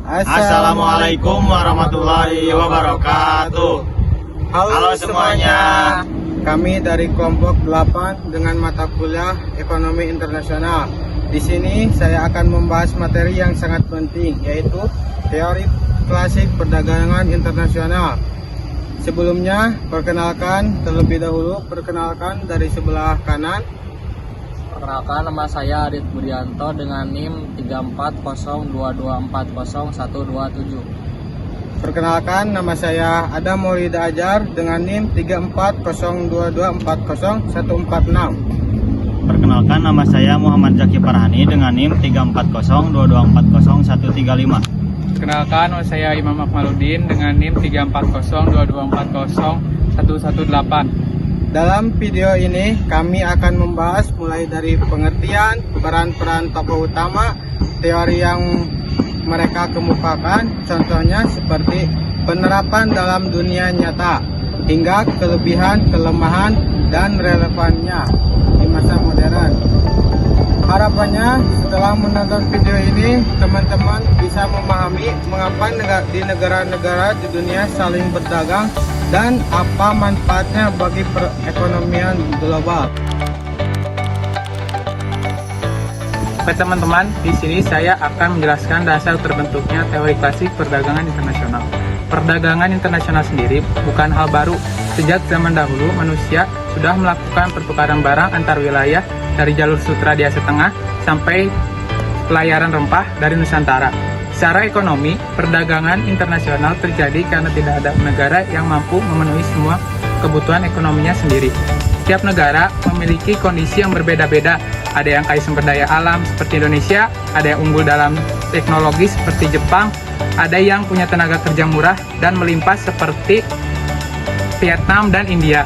Assalamualaikum warahmatullahi wabarakatuh. Halo semuanya. Kami dari kelompok 8 dengan mata kuliah Ekonomi Internasional. Di sini saya akan membahas materi yang sangat penting, yaitu teori klasik perdagangan internasional. Sebelumnya, terlebih dahulu perkenalkan dari sebelah kanan. Perkenalkan, nama saya Arit Budianto dengan NIM 3402240127. Perkenalkan, nama saya Adam Maulida Ajar dengan NIM 3402240146. Perkenalkan, nama saya Muhammad Zaki Farhani dengan NIM 3402240135. Perkenalkan, nama saya Imam Akmaluddin dengan NIM 3402240118. Dalam video ini kami akan membahas mulai dari pengertian, peran-peran tokoh utama, teori yang mereka kemukakan, contohnya seperti penerapan dalam dunia nyata, hingga kelebihan, kelemahan, dan relevannya di masa modern. Harapannya setelah menonton video ini, teman-teman bisa memahami mengapa di negara-negara di dunia saling berdagang dan apa manfaatnya bagi perekonomian global. Oke teman-teman, di sini saya akan menjelaskan dasar terbentuknya teori klasik perdagangan internasional. Perdagangan internasional sendiri bukan hal baru. Sejak zaman dahulu, manusia sudah melakukan pertukaran barang antar wilayah dari jalur sutra di Asia Tengah sampai pelayaran rempah dari Nusantara. Secara ekonomi, perdagangan internasional terjadi karena tidak ada negara yang mampu memenuhi semua kebutuhan ekonominya sendiri. Setiap negara memiliki kondisi yang berbeda-beda. Ada yang kaya sumber daya alam seperti Indonesia, ada yang unggul dalam teknologi seperti Jepang, ada yang punya tenaga kerja murah dan melimpah seperti Vietnam dan India.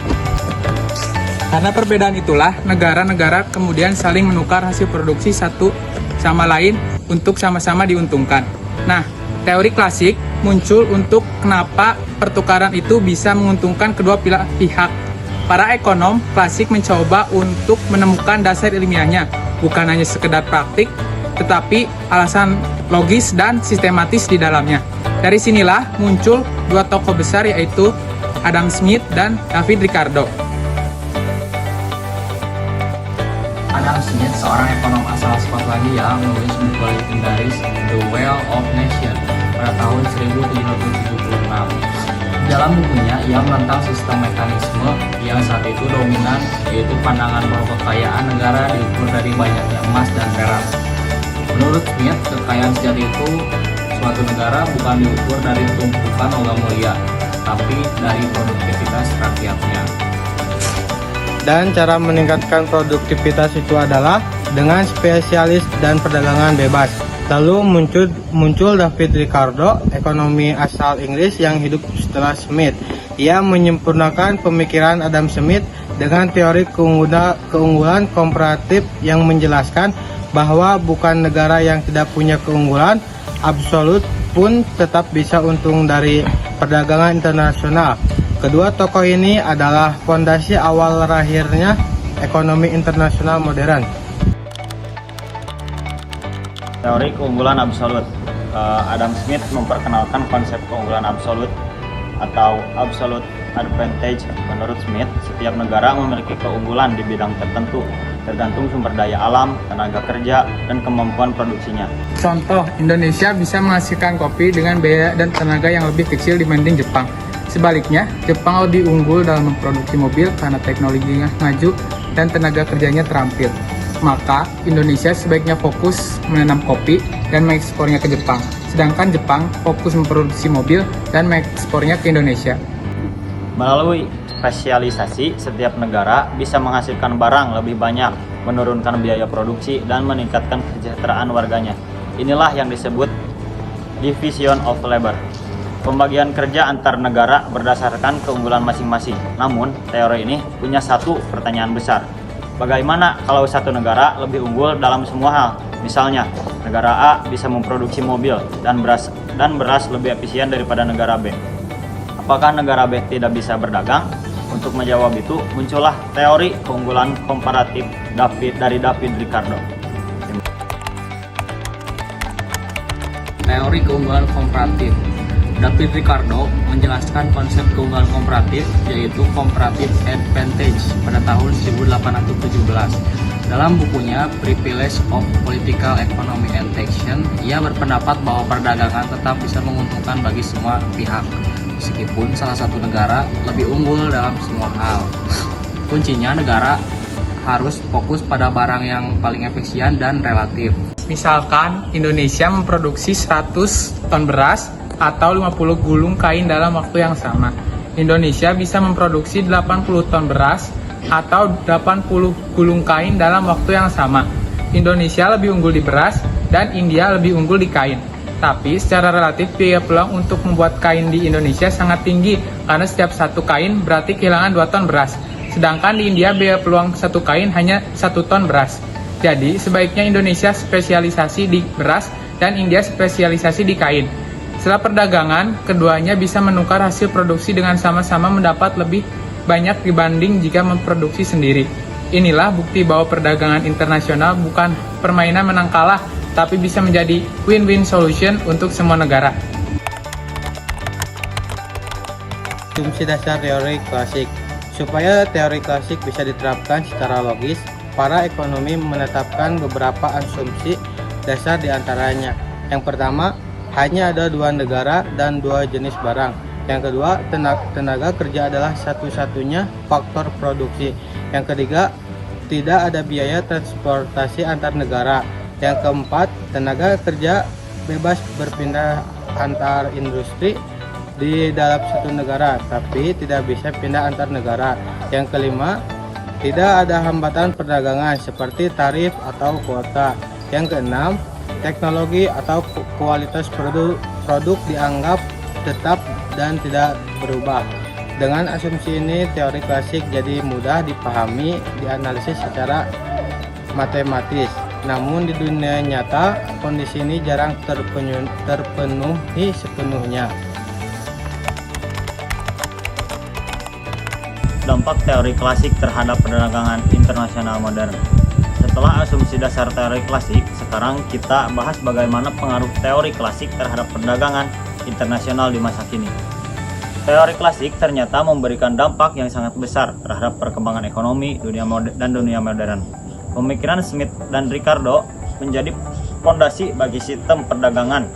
Karena perbedaan itulah, negara-negara kemudian saling menukar hasil produksi satu sama lain untuk sama-sama diuntungkan. Nah, teori klasik muncul untuk kenapa pertukaran itu bisa menguntungkan kedua pihak. Para ekonom klasik mencoba untuk menemukan dasar ilmiahnya, bukan hanya sekedar praktik, tetapi alasan logis dan sistematis di dalamnya. Dari sinilah muncul dua tokoh besar, yaitu Adam Smith dan David Ricardo. Adam Smith, seorang ekonom asal Skotlandia, menulis buku legendaris The Wealth of Nations pada tahun 1776. Dalam bukunya, ia menentang sistem mekanisme yang saat itu dominan, yaitu pandangan bahwa kekayaan negara diukur dari banyaknya emas dan perak. Menurut Smith, kekayaan sejati itu suatu negara bukan diukur dari tumpukan logam mulia, tapi dari produktivitas rakyatnya. Dan cara meningkatkan produktivitas itu adalah dengan spesialis dan perdagangan bebas. Lalu muncul David Ricardo, ekonomi asal Inggris yang hidup setelah Smith. Ia menyempurnakan pemikiran Adam Smith dengan teori keunggulan komparatif yang menjelaskan bahwa bukan negara yang tidak punya keunggulan absolut pun tetap bisa untung dari perdagangan internasional. Kedua tokoh ini adalah fondasi awal lahirnya ekonomi internasional modern. Teori keunggulan absolut. Adam Smith memperkenalkan konsep keunggulan absolut atau absolute advantage. Menurut Smith, setiap negara memiliki keunggulan di bidang tertentu, tergantung sumber daya alam, tenaga kerja, dan kemampuan produksinya. Contoh, Indonesia bisa menghasilkan kopi dengan biaya dan tenaga yang lebih kecil dibanding Jepang. Sebaliknya, Jepang lebih unggul dalam memproduksi mobil karena teknologinya maju dan tenaga kerjanya terampil. Maka, Indonesia sebaiknya fokus menanam kopi dan mengekspornya ke Jepang. Sedangkan Jepang fokus memproduksi mobil dan mengekspornya ke Indonesia. Melalui spesialisasi, setiap negara bisa menghasilkan barang lebih banyak, menurunkan biaya produksi, dan meningkatkan kesejahteraan warganya. Inilah yang disebut division of labor. Pembagian kerja antar negara berdasarkan keunggulan masing-masing. Namun, teori ini punya satu pertanyaan besar. Bagaimana kalau satu negara lebih unggul dalam semua hal? Misalnya, negara A bisa memproduksi mobil dan beras lebih efisien daripada negara B. Apakah negara B tidak bisa berdagang? Untuk menjawab itu, muncullah teori keunggulan komparatif dari David Ricardo. Teori keunggulan komparatif. David Ricardo menjelaskan konsep keunggulan komparatif yaitu comparative advantage pada tahun 1817. Dalam bukunya Privilege of Political Economy and Taxation, ia berpendapat bahwa perdagangan tetap bisa menguntungkan bagi semua pihak, meskipun salah satu negara lebih unggul dalam semua hal. Kuncinya negara harus fokus pada barang yang paling efisien dan relatif. Misalkan Indonesia memproduksi 100 ton beras atau 50 gulung kain dalam waktu yang sama. Indonesia bisa memproduksi 80 ton beras atau 80 gulung kain dalam waktu yang sama. Indonesia lebih unggul di beras dan India lebih unggul di kain. Tapi secara relatif biaya peluang untuk membuat kain di Indonesia sangat tinggi karena setiap satu kain berarti kehilangan 2 ton beras. Sedangkan di India biaya peluang satu kain hanya 1 ton beras. Jadi sebaiknya Indonesia spesialisasi di beras dan India spesialisasi di kain. Setelah perdagangan, keduanya bisa menukar hasil produksi dengan sama-sama mendapat lebih banyak dibanding jika memproduksi sendiri. Inilah bukti bahwa perdagangan internasional bukan permainan menang kalah, tapi bisa menjadi win-win solution untuk semua negara. Asumsi dasar teori klasik. Supaya teori klasik bisa diterapkan secara logis, para ekonomi menetapkan beberapa asumsi dasar di antaranya. Yang pertama, hanya ada 2 negara dan 2 jenis barang. Yang kedua, tenaga kerja adalah satu-satunya faktor produksi. Yang ketiga, tidak ada biaya transportasi antar negara. Yang keempat, tenaga kerja bebas berpindah antar industri di dalam satu negara, tapi tidak bisa pindah antar negara. Yang kelima, tidak ada hambatan perdagangan seperti tarif atau kuota. Yang keenam, teknologi atau kualitas produk dianggap tetap dan tidak berubah. Dengan asumsi ini, teori klasik jadi mudah dipahami, dianalisis secara matematis. Namun di dunia nyata, kondisi ini jarang terpenuhi sepenuhnya. Dampak teori klasik terhadap perdagangan internasional modern. Setelah asumsi dasar teori klasik, sekarang kita bahas bagaimana pengaruh teori klasik terhadap perdagangan internasional di masa kini. Teori klasik ternyata memberikan dampak yang sangat besar terhadap perkembangan ekonomi dan dunia modern. Pemikiran Smith dan Ricardo menjadi fondasi bagi sistem perdagangan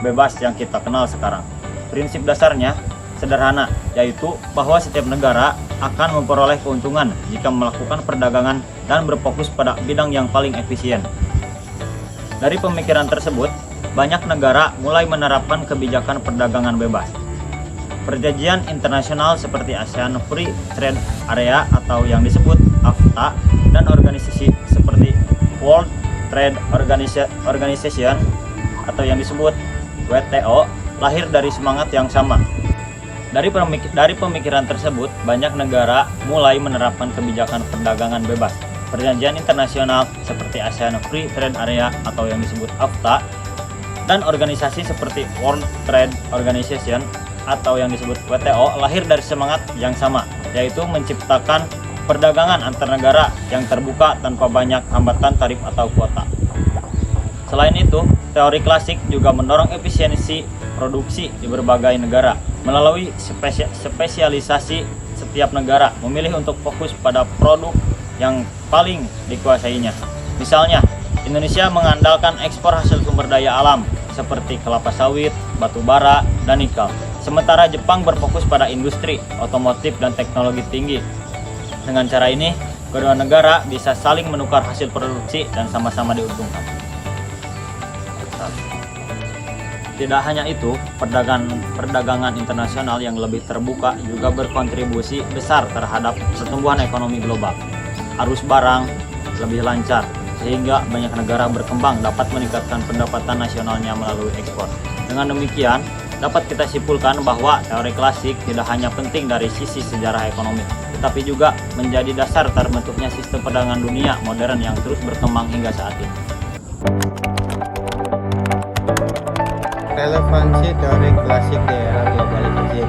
bebas yang kita kenal sekarang. Prinsip dasarnya sederhana, yaitu bahwa setiap negara akan memperoleh keuntungan jika melakukan perdagangan dan berfokus pada bidang yang paling efisien. Dari pemikiran tersebut, banyak negara mulai menerapkan kebijakan perdagangan bebas. Perjanjian internasional seperti ASEAN Free Trade Area atau yang disebut AFTA dan organisasi seperti World Trade Organization atau yang disebut WTO lahir dari semangat yang sama. Dari pemikiran tersebut, banyak negara mulai menerapkan kebijakan perdagangan bebas. Perjanjian internasional seperti ASEAN Free Trade Area atau yang disebut AFTA dan organisasi seperti World Trade Organization atau yang disebut WTO lahir dari semangat yang sama, yaitu menciptakan perdagangan antar negara yang terbuka tanpa banyak hambatan tarif atau kuota. Selain itu, teori klasik juga mendorong efisiensi produksi di berbagai negara. Melalui spesialisasi, setiap negara memilih untuk fokus pada produk yang paling dikuasainya. Misalnya, Indonesia mengandalkan ekspor hasil sumber daya alam seperti kelapa sawit, batu bara, dan nikel. Sementara Jepang berfokus pada industri, otomotif, dan teknologi tinggi. Dengan cara ini, kedua negara bisa saling menukar hasil produksi dan sama-sama diuntungkan. Tidak hanya itu, perdagangan internasional yang lebih terbuka juga berkontribusi besar terhadap pertumbuhan ekonomi global. Arus barang lebih lancar, sehingga banyak negara berkembang dapat meningkatkan pendapatan nasionalnya melalui ekspor. Dengan demikian, dapat kita simpulkan bahwa teori klasik tidak hanya penting dari sisi sejarah ekonomi, tetapi juga menjadi dasar terbentuknya sistem perdagangan dunia modern yang terus berkembang hingga saat ini. Relevansi teori klasik di era globalisasi.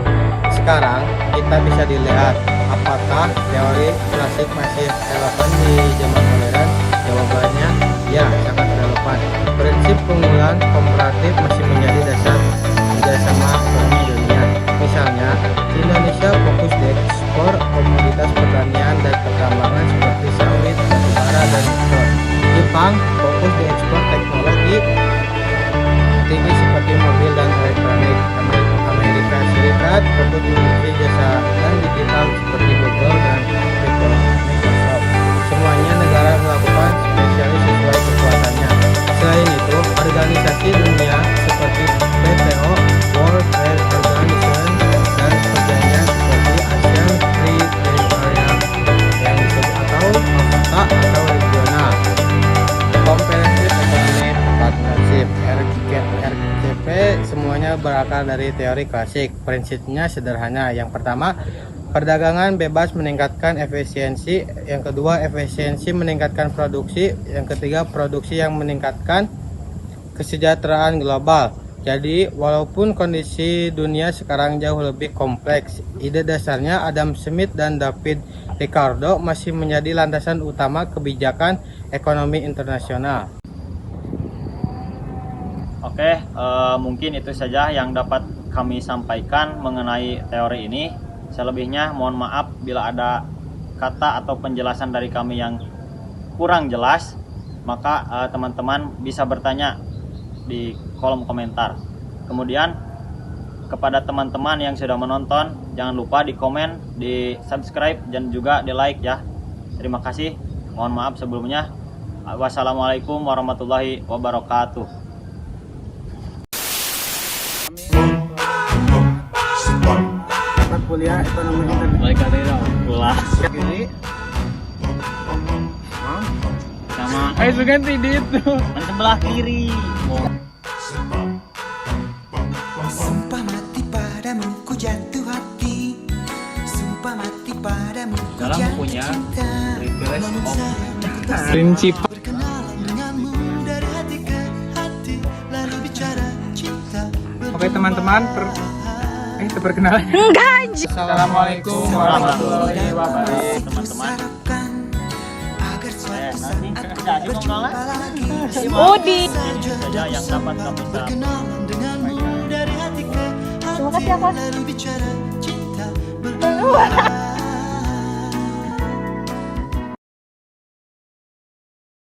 Sekarang kita bisa dilihat apakah teori klasik masih relevan di zaman modern. Jawabannya ya, sangat relevan. kehidupan. Prinsip keunggulan komparatif masih menjadi dasar kerjasama ekonomi dunia. Misalnya, Indonesia fokus di ekspor komoditas pertanian dan pertambangan seperti sawit, batubara, dan nikel. Jepang fokus di ekspor teknologi tinggi seperti mobil dan elektronik. Amerika Serikat fokus di industri jasa dan digital seperti Google dan Microsoft. Semuanya negara melakukan spesialis sesuai kekuatannya. Selain itu, organisasi dunia seperti WTO, World Trade Organization, dan perjanjian seperti ASEAN Free Trade Area yang disebut atau AFTA atau regional, Comprehensive Economic Partnership RCEP, semuanya berakar dari teori klasik. Prinsipnya sederhana. Yang pertama, perdagangan bebas meningkatkan efisiensi. Yang kedua, efisiensi meningkatkan produksi. Yang ketiga, produksi yang meningkatkan kesejahteraan global. Jadi, walaupun kondisi dunia sekarang jauh lebih kompleks, ide dasarnya Adam Smith dan David Ricardo masih menjadi landasan utama kebijakan ekonomi internasional. Oke, mungkin itu saja yang dapat kami sampaikan mengenai teori ini. Selebihnya mohon maaf bila ada kata atau penjelasan dari kami yang kurang jelas, maka teman-teman bisa bertanya di kolom komentar. Kemudian kepada teman-teman yang sudah menonton, jangan lupa di komen, di subscribe, dan juga di like ya. Terima kasih. Mohon maaf sebelumnya. Wassalamualaikum warahmatullahi wabarakatuh. Kuliah ekonomi internasional. Balik kali pulang Kiri. sama Ayo ganti di itu. sebelah kiri. Sumpah mati padamu ku jatuh hati. Sumpah mati padamu ku Dalam jatuh bukunya, cinta. Privilege of Prinsip. Berkenalan denganmu dari hati ke hati, lalu bicara cinta. Oke teman-teman, perkenalan. Assalamualaikum warahmatullahi wabarakatuh. teman-teman. Agar suatu saat Jadi berjumpa lagi. Udi. Ini saja yang dapat kami sampaikan. Berkenalan denganmu dari hati ke hati, Terima kasih ya, Kak. lalu bicara cinta.